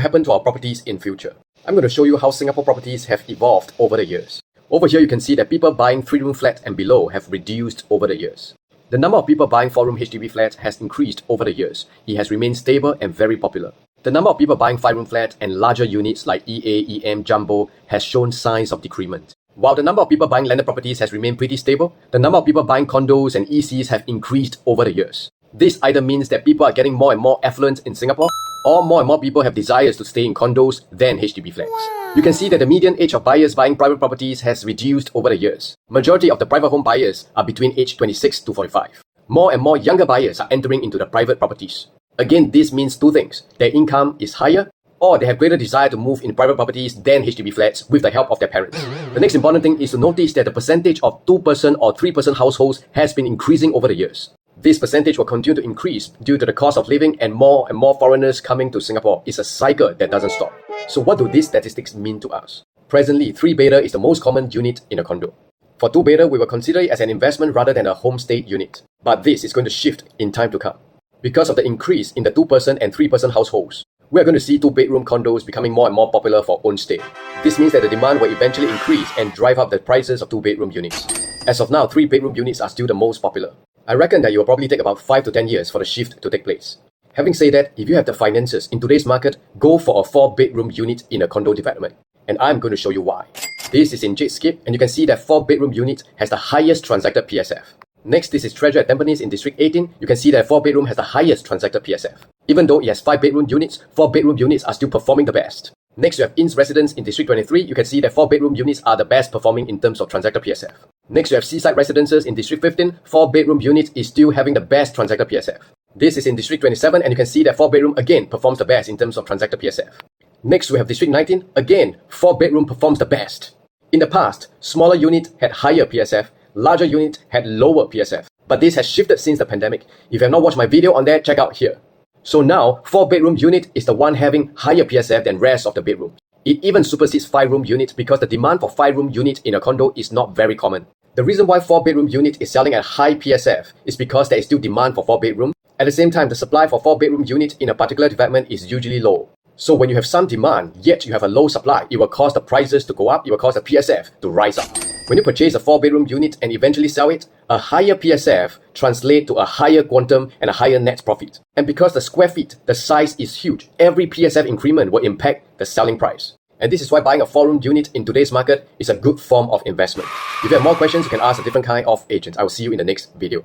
will happen to our properties in future. I'm going to show you how Singapore properties have evolved over the years. Over here you can see that people buying 3-room flat and below have reduced over the years. The number of people buying 4-room HDB flats has increased over the years. It has remained stable and very popular. The number of people buying 5-room flats and larger units like EA, EM, Jumbo has shown signs of decrement. While the number of people buying landed properties has remained pretty stable, the number of people buying condos and ECs have increased over the years. This either means that people are getting more and more affluent in Singapore, or more and more people have desires to stay in condos than HDB flats. You can see that the median age of buyers buying private properties has reduced over the years. Majority of the private home buyers are between age 26 to 45. More and more younger buyers are entering into the private properties. Again, this means two things. Their income is higher, or they have greater desire to move in private properties than HDB flats with the help of their parents. The next important thing is to notice that the percentage of 2-person or 3-person households has been increasing over the years. This percentage will continue to increase due to the cost of living and more foreigners coming to Singapore. It's a cycle that doesn't stop. So what do these statistics mean to us? Presently, 3-bedder is the most common unit in a condo. For 2-bedder, we will consider it as an investment rather than a homestay unit. But this is going to shift in time to come. Because of the increase in the 2-person and 3-person households, we are going to see 2-bedroom condos becoming more and more popular for own stay. This means that the demand will eventually increase and drive up the prices of 2-bedroom units. As of now, 3-bedroom units are still the most popular. I reckon that it will probably take about 5 to 10 years for the shift to take place. Having said that, if you have the finances in today's market, go for a 4-bedroom unit in a condo development. And I'm going to show you why. This is in Jadescape, and you can see that 4-bedroom unit has the highest transacted PSF. Next, this is Treasure at Tampines in District 18. You can see that 4-bedroom has the highest transacted PSF. Even though it has 5-bedroom units, 4-bedroom units are still performing the best. Next, you have Inns Residence in District 23. You can see that 4-bedroom units are the best performing in terms of transacted PSF. Next, you have Seaside Residences in District 15. 4-bedroom unit is still having the best transacted PSF. This is in District 27, and you can see that 4-bedroom again performs the best in terms of transacted PSF. Next, we have District 19. Again, 4-bedroom performs the best. In the past, smaller unit had higher PSF, larger unit had lower PSF. But this has shifted since the pandemic. If you have not watched my video on that, check out here. So now, 4-bedroom unit is the one having higher PSF than rest of the bedrooms. It even supersedes 5-room unit because the demand for 5-room unit in a condo is not very common. The reason why 4-bedroom unit is selling at high PSF is because there is still demand for 4-bedroom. At the same time, the supply for 4-bedroom unit in a particular development is usually low. So when you have some demand, yet you have a low supply, it will cause the prices to go up, it will cause the PSF to rise up. When you purchase a 4-bedroom unit and eventually sell it, a higher PSF translates to a higher quantum and a higher net profit. And because the square feet, the size is huge, every PSF increment will impact the selling price. And this is why buying a 4-room unit in today's market is a good form of investment. If you have more questions, you can ask a different kind of agent. I will see you in the next video.